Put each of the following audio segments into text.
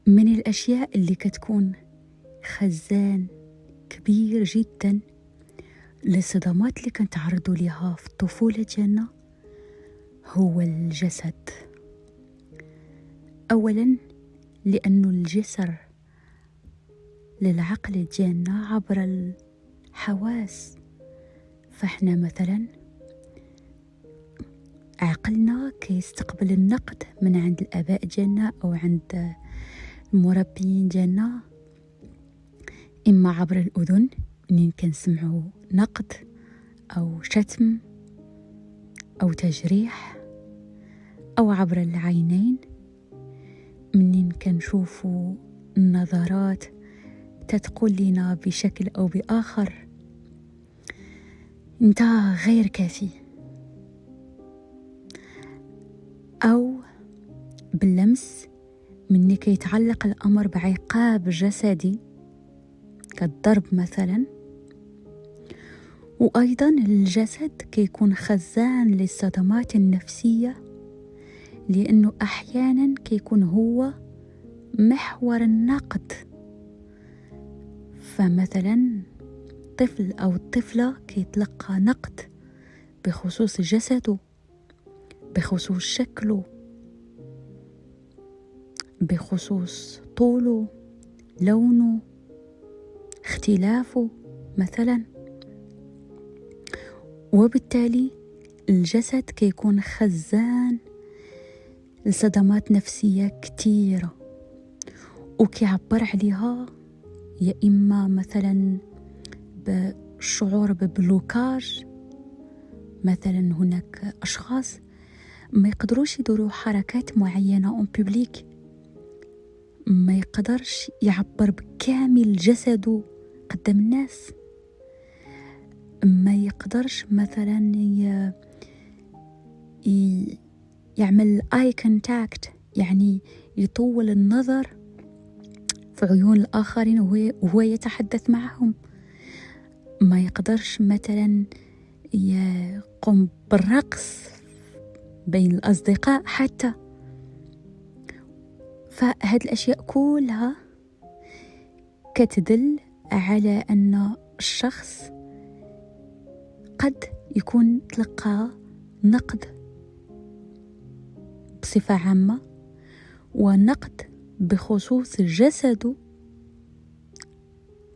من الأشياء اللي كتكون خزان كبير جدا للصدمات اللي كنتعرضوا ليها في الطفولة ديالنا هو الجسد. أولا لأنه الجسر للعقل ديالنا عبر الحواس، فاحنا مثلا عقلنا كيستقبل النقد من عند الآباء ديالنا أو عند المربيين ديالنا، إما عبر الأذن منين كنسمعوا نقد أو شتم أو تجريح، أو عبر العينين منين كنشوفوا النظرات تتقول لنا بشكل أو بآخر انت غير كافي، أو باللمس مني كيتعلق الأمر بعقاب جسدي كالضرب مثلا. وأيضا الجسد كيكون خزان للصدمات النفسية، لأنه أحيانا كيكون هو محور النقد. فمثلا طفل أو الطفلة كيتلقى نقد بخصوص جسده، بخصوص شكله، بخصوص طوله، لونه، اختلافه مثلا. وبالتالي الجسد كيكون خزان لصدمات نفسية كتيرة، وكيعبر عليها يا إما مثلا بالشعور ببلوكاج. مثلا هناك أشخاص ما يقدروش يدوروا حركات معينة اون بوبليك، ما يقدرش يعبر بكامل جسده قدام الناس، ما يقدرش مثلا يعمل اي كونتاكت، يعني يطول النظر في عيون الآخرين وهو يتحدث معهم، ما يقدرش مثلا يقوم بالرقص بين الأصدقاء حتى. فهذه الأشياء كلها كتدل على أن الشخص قد يكون تلقى نقد بصفة عامة ونقد بخصوص جسده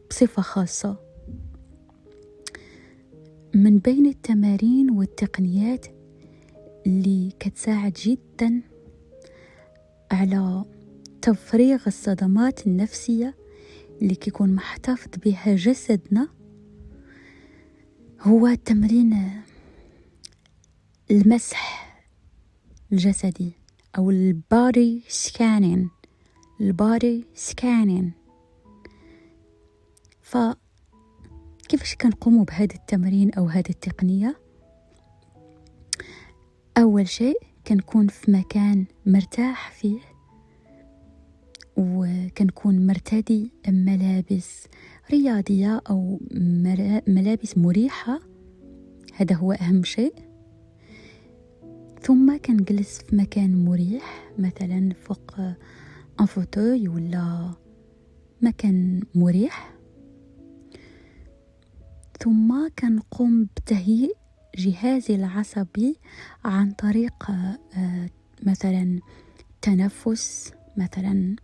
بصفة خاصة. من بين التمارين والتقنيات اللي كتساعد جدا على تفريغ الصدمات النفسية اللي كيكون محتفظ بها جسدنا هو تمرين المسح الجسدي أو البادي سكانين. فكيفاش كنقوموا بهذا التمرين أو هذه التقنية؟ أول شيء كنكون في مكان مرتاح فيه، وكنكون مرتدي ملابس رياضية أو ملابس مريحة، هذا هو أهم شيء. ثم كنجلس في مكان مريح، مثلا فوق ان فوتوي ولا مكان مريح. ثم كنقوم بتهيئ جهازي العصبي عن طريق مثلا تنفس، مثلا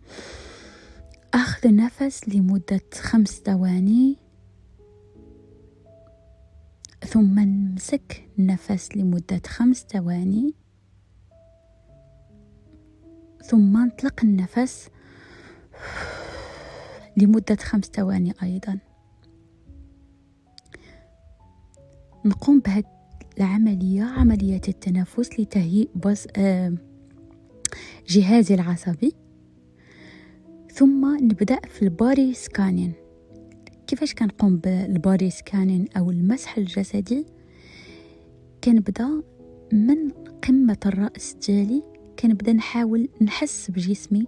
أخذ نفس لمدة 5 ثواني، ثم نمسك نفس لمدة 5 ثواني، ثم نطلق النفس لمدة 5 ثواني أيضا. نقوم بهذه العملية، عملية التنفس، لتهيئ جهازي العصبي. ثم نبدأ في البادي سكانين. كيفاش كنقوم بالبادي سكانين أو المسح الجسدي؟ كنبدأ من قمة الرأس ديالي، كنبدأ نحاول نحس بجسمي،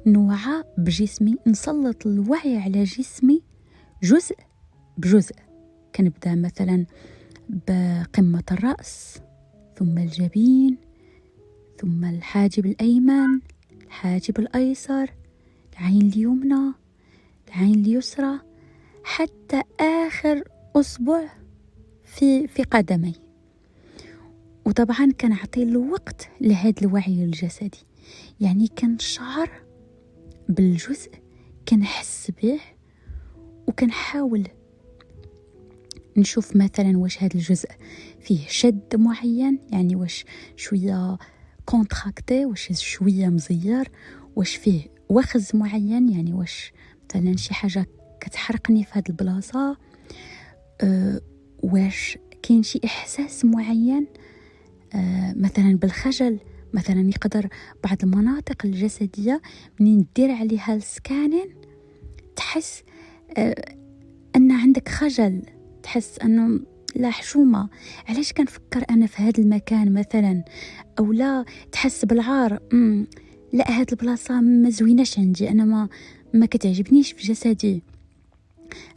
نوعى بجسمي، نسلط الوعي على جسمي جزء بجزء. كنبدأ مثلا بقمة الرأس، ثم الجبين، ثم الحاجب الأيمن، الحاجب الأيسر، العين اليمنى، العين اليسرى، حتى آخر أصبع في قدمي. وطبعا كنعطي الوقت لهذا الوعي الجسدي، يعني كنشعر بالجزء، كنحس به، وكنحاول نشوف مثلا واش هذا الجزء فيه شد معين، يعني واش شوية كونتراكتي، واش شوية مزير، واش فيه وخز معين، يعني واش مثلا شي حاجة كتحرقني في هذه البلاصة، واش كاين شي إحساس معين مثلا بالخجل. مثلا يقدر بعض المناطق الجسدية منين دير عليها السكانين تحس أن عندك خجل، تحس أنه لا حشومة، علاش كنفكر أنا في هذا المكان مثلا، أو لا تحس بالعار، لا هاد البلاصة ما زويناش عندي أنا، ما كتعجبنيش في جسدي.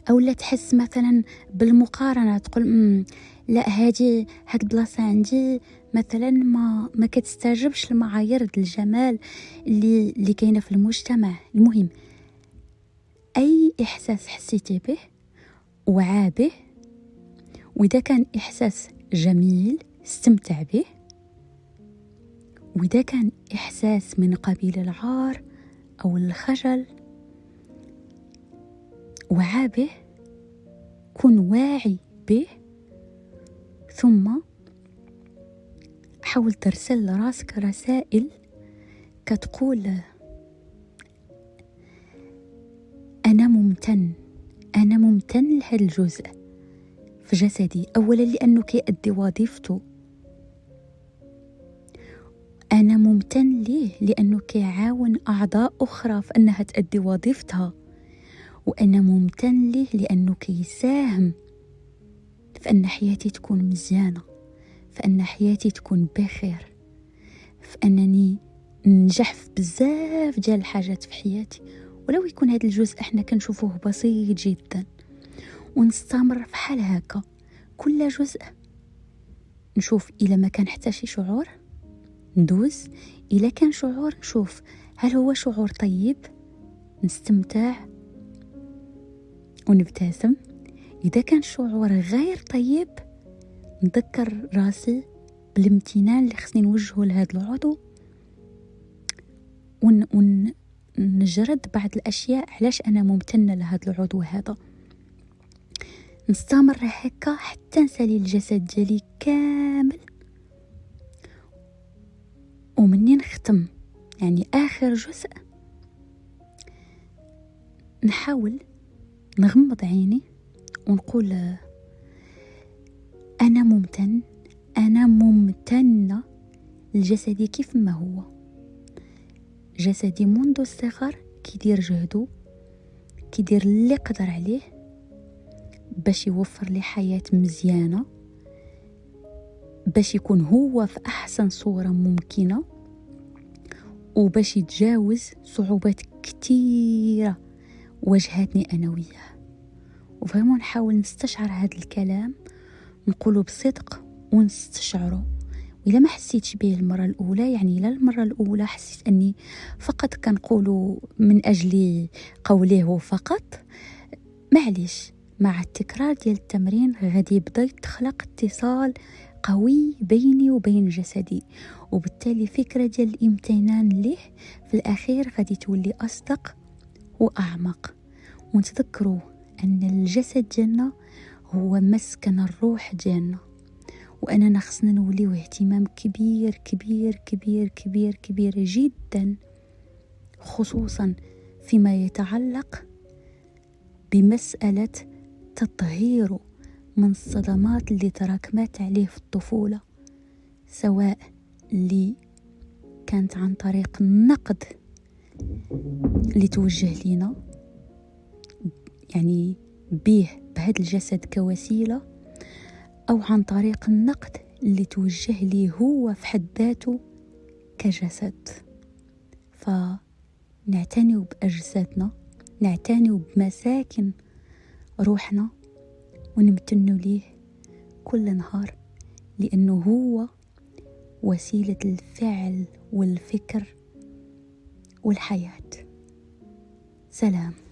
أو لا تحس مثلا بالمقارنة، تقول لا هاد البلاصة عندي مثلا ما كتستجبش لمعايير الجمال اللي كاينة في المجتمع. المهم أي إحساس حسيتي به وعى به، وإذا كان إحساس جميل استمتع به، وإذا كان إحساس من قبيل العار أو الخجل وعى به، كن واعي به، ثم حاول ترسل لراسك رسائل كتقول أنا ممتن لهذا الجزء في جسدي، أولا لأنه كيأدي وظيفته، أنا ممتن ليه لأنه كيعاون أعضاء أخرى في أنها تأدي وظيفتها، وأنا ممتن ليه لأنه كيساهم في أن حياتي تكون مزيانة، في أن حياتي تكون بخير، في أنني ننجح في بزاف ديال الحاجات في حياتي. ولو يكون هذا الجزء احنا كنشوفوه بسيط جدا، ونستمر في حال هكا كل جزء، نشوف إلى ما كان حتى شي شعور ندوز، إلى كان شعور نشوف هل هو شعور طيب نستمتع ونبتسم، إذا كان شعور غير طيب نذكر راسي بالامتنان اللي خصني نوجهه لهذا العضو، ونجرد بعض الأشياء علاش أنا ممتنة لهذا العضو هذا. نستمر هكا حتى نسالي الجسد ديالي كامل. ومني نختم يعني آخر جزء، نحاول نغمض عيني ونقول أنا ممتنة لجسدي كيف ما هو. جسدي منذ الصغر كيدير جهده، كيدير اللي قدر عليه باش يوفر لي حياة مزيانة، باش يكون هو في أحسن صورة ممكنة، وباش يتجاوز صعوبات كتيرة واجهتني أنا وياه. وفهموا نحاول نستشعر هذا الكلام، نقوله بصدق ونستشعره. وإلا ما حسيتش به المرة الأولى، يعني إلا المرة الأولى حسيت أني فقط كنقوله من أجل قوله فقط، معليش، مع التكرار ديال التمرين غادي يبدا يتخلق اتصال قوي بيني وبين جسدي، وبالتالي فكرة ديال الامتنان ليه في الأخير غادي تولي أصدق وأعمق. ونتذكروا أن الجسد ديالنا هو مسكن الروح ديالنا، وأننا خصنا نوليو اهتمام كبير كبير كبير كبير كبير جدا، خصوصا فيما يتعلق بمسألة تطهيره من الصدمات اللي تراكمت عليه في الطفولة، سواء اللي كانت عن طريق النقد اللي توجه لينا، يعني بهذا الجسد كوسيلة، أو عن طريق النقد اللي توجه ليه هو في حد ذاته كجسد. فنعتني بأجسادنا، نعتني بمساكن روحنا، ونمتنوا ليه كل نهار، لأنه هو وسيلة الفعل والفكر والحياة. سلام.